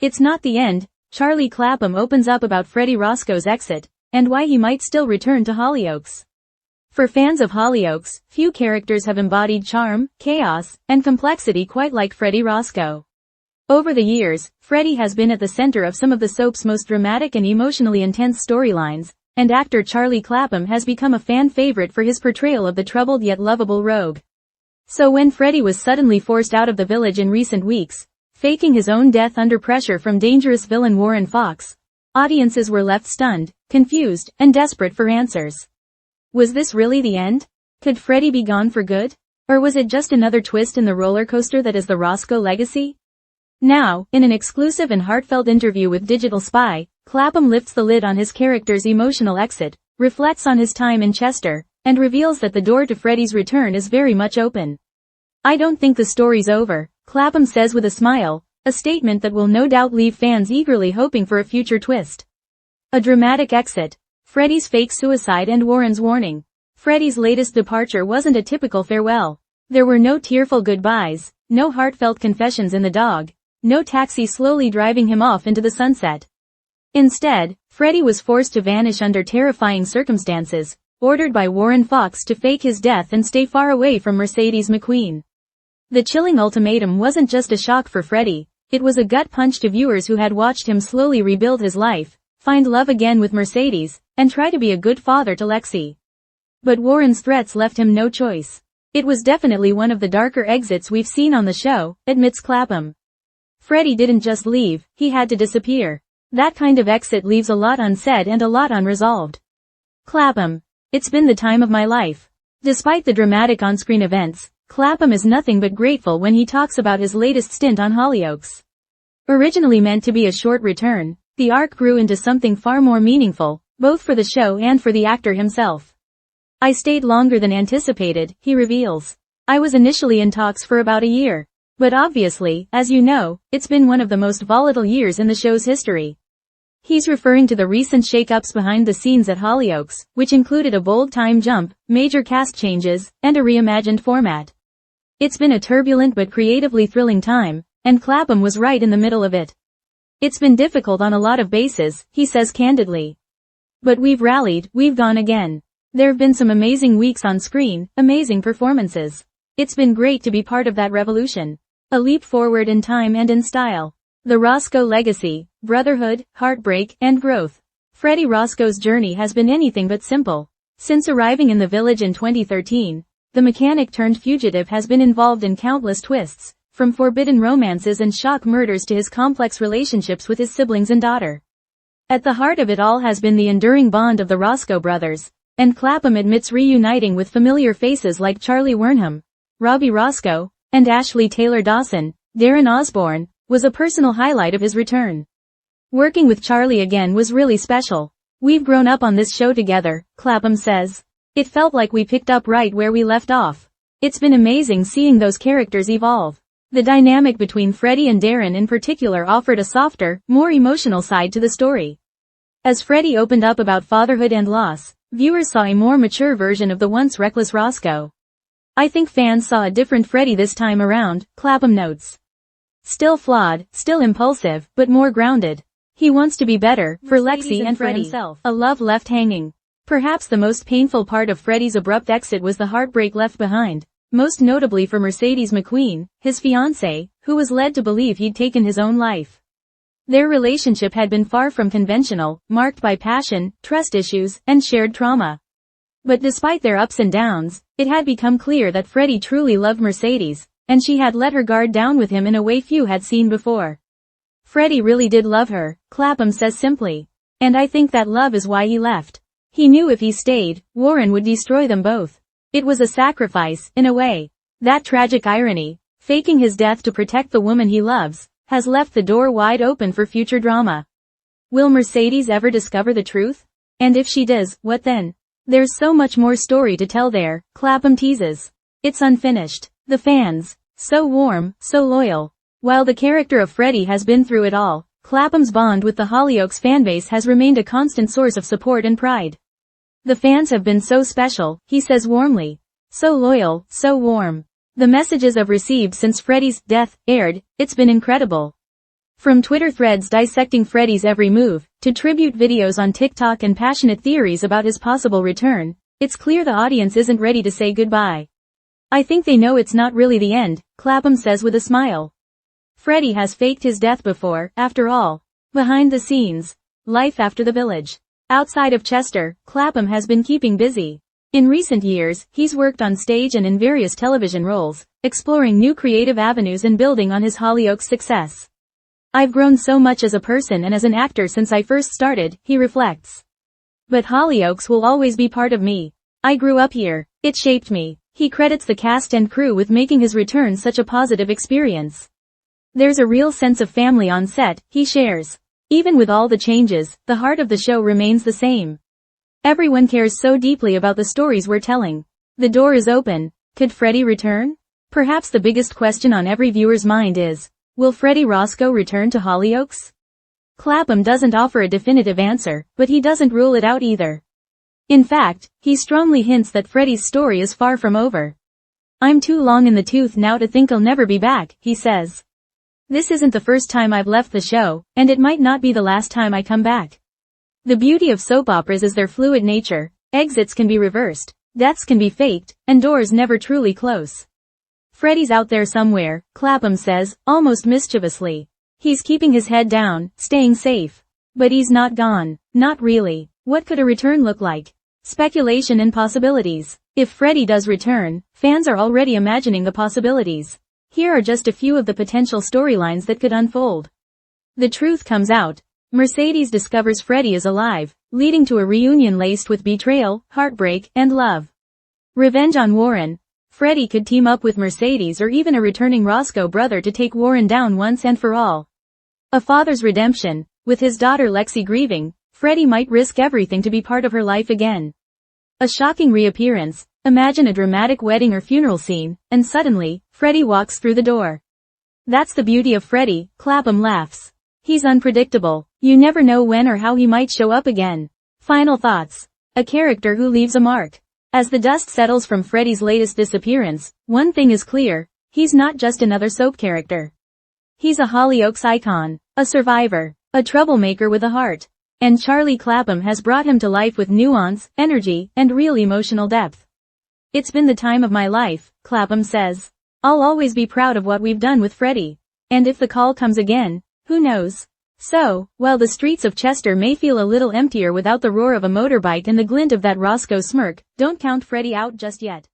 It's not the end. Charlie Clapham opens up about Freddie Roscoe's exit, and why he might still return to Hollyoaks. For fans of Hollyoaks, few characters have embodied charm, chaos, and complexity quite like Freddie Roscoe. Over the years, Freddie has been at the center of some of the soap's most dramatic and emotionally intense storylines, and actor Charlie Clapham has become a fan favorite for his portrayal of the troubled yet lovable rogue. So when Freddie was suddenly forced out of the village in recent weeks, faking his own death under pressure from dangerous villain Warren Fox, audiences were left stunned, confused, and desperate for answers. Was this really the end? Could Freddie be gone for good? Or was it just another twist in the roller coaster that is the Roscoe legacy? Now, in an exclusive and heartfelt interview with Digital Spy, Clapham lifts the lid on his character's emotional exit, reflects on his time in Chester, and reveals that the door to Freddie's return is very much open. "I don't think the story's over," Clapham says with a smile, a statement that will no doubt leave fans eagerly hoping for a future twist. A dramatic exit. Freddie's fake suicide and Warren's warning. Freddie's latest departure wasn't a typical farewell. There were no tearful goodbyes, no heartfelt confessions in the dog, no taxi slowly driving him off into the sunset. Instead, Freddie was forced to vanish under terrifying circumstances, ordered by Warren Fox to fake his death and stay far away from Mercedes McQueen. The chilling ultimatum wasn't just a shock for Freddie, it was a gut punch to viewers who had watched him slowly rebuild his life, find love again with Mercedes, and try to be a good father to Lexi. But Warren's threats left him no choice. "It was definitely one of the darker exits we've seen on the show," admits Clapham. "Freddie didn't just leave, he had to disappear. That kind of exit leaves a lot unsaid and a lot unresolved." Clapham. "It's been the time of my life." Despite the dramatic on-screen events, Clapham is nothing but grateful when he talks about his latest stint on Hollyoaks. Originally meant to be a short return, the arc grew into something far more meaningful, both for the show and for the actor himself. "I stayed longer than anticipated," he reveals. "I was initially in talks for about a year. But obviously, as you know, it's been one of the most volatile years in the show's history." He's referring to the recent shake-ups behind the scenes at Hollyoaks, which included a bold time jump, major cast changes, and a reimagined format. "It's been a turbulent but creatively thrilling time, and Clapham was right in the middle of it. It's been difficult on a lot of bases," he says candidly. "But we've rallied, we've gone again. There've been some amazing weeks on screen, amazing performances. It's been great to be part of that revolution. A leap forward in time and in style. The Roscoe legacy, brotherhood, heartbreak, and growth. Freddie Roscoe's journey has been anything but simple. Since arriving in the village in 2013, the mechanic-turned-fugitive has been involved in countless twists, from forbidden romances and shock murders to his complex relationships with his siblings and daughter. At the heart of it all has been the enduring bond of the Roscoe brothers, and Clapham admits reuniting with familiar faces like Charlie Wernham, Robbie Roscoe, and Ashley Taylor Dawson, Darren Osborne, was a personal highlight of his return. "Working with Charlie again was really special. We've grown up on this show together," Clapham says. "It felt like we picked up right where we left off. It's been amazing seeing those characters evolve. The dynamic between Freddie and Darren in particular offered a softer, more emotional side to the story. As Freddie opened up about fatherhood and loss, viewers saw a more mature version of the once reckless Roscoe. I think fans saw a different Freddie this time around," Clapham notes. "Still flawed, still impulsive, but more grounded. He wants to be better, for Lexi and for himself. A love left hanging." Perhaps the most painful part of Freddie's abrupt exit was the heartbreak left behind, most notably for Mercedes McQueen, his fiancée, who was led to believe he'd taken his own life. Their relationship had been far from conventional, marked by passion, trust issues, and shared trauma. But despite their ups and downs, it had become clear that Freddie truly loved Mercedes, and she had let her guard down with him in a way few had seen before. "Freddie really did love her," Clapham says simply. "And I think that love is why he left. He knew if he stayed, Warren would destroy them both. It was a sacrifice, in a way. That tragic irony, faking his death to protect the woman he loves, has left the door wide open for future drama. Will Mercedes ever discover the truth? And if she does, what then? There's so much more story to tell there," Clapham teases. "It's unfinished. The fans, so warm, so loyal. While the character of Freddie has been through it all, Clapham's bond with the Hollyoaks fanbase has remained a constant source of support and pride. The fans have been so special," he says warmly. "So loyal, so warm. The messages I've received since Freddie's death aired, it's been incredible. From Twitter threads dissecting Freddie's every move, to tribute videos on TikTok and passionate theories about his possible return, it's clear the audience isn't ready to say goodbye. I think they know it's not really the end, Clapham says with a smile. Freddie has faked his death before, after all. Behind the scenes. Life after the village. Outside of Chester, Clapham has been keeping busy. In recent years, he's worked on stage and in various television roles, exploring new creative avenues and building on his Hollyoaks success. I've grown so much as a person and as an actor since I first started, he reflects. But Hollyoaks will always be part of me. I grew up here. It shaped me. He credits the cast and crew with making his return such a positive experience. There's a real sense of family on set, he shares. Even with all the changes, the heart of the show remains the same. Everyone cares so deeply about the stories we're telling. The door is open. Could Freddie return? Perhaps the biggest question on every viewer's mind is, will Freddie Roscoe return to Hollyoaks? Clapham doesn't offer a definitive answer, but he doesn't rule it out either. In fact, he strongly hints that Freddie's story is far from over. I'm too long in the tooth now to think I'll never be back, he says. This isn't the first time I've left the show, and it might not be the last time I come back. The beauty of soap operas is their fluid nature. Exits can be reversed, deaths can be faked, and doors never truly close. Freddie's out there somewhere, Clapham says, almost mischievously. He's keeping his head down, staying safe. But he's not gone. Not really. What could a return look like? Speculation and possibilities. If Freddie does return, fans are already imagining the possibilities. Here are just a few of the potential storylines that could unfold. The truth comes out. Mercedes discovers Freddie is alive, leading to a reunion laced with betrayal, heartbreak, and love. Revenge on Warren. Freddie could team up with Mercedes or even a returning Roscoe brother to take Warren down once and for all. A father's redemption. With his daughter Lexi grieving, Freddie might risk everything to be part of her life again. A shocking reappearance. Imagine a dramatic wedding or funeral scene, and suddenly, Freddie walks through the door. That's the beauty of Freddie, Clapham laughs. He's unpredictable. You never know when or how he might show up again. Final thoughts. A character who leaves a mark. As the dust settles from Freddie's latest disappearance, one thing is clear, he's not just another soap character. He's a Hollyoaks icon, a survivor, a troublemaker with a heart. And Charlie Clapham has brought him to life with nuance, energy, and real emotional depth. It's been the time of my life, Clapham says. I'll always be proud of what we've done with Freddie. And if the call comes again, who knows? So, while the streets of Chester may feel a little emptier without the roar of a motorbike and the glint of that Roscoe smirk, don't count Freddie out just yet.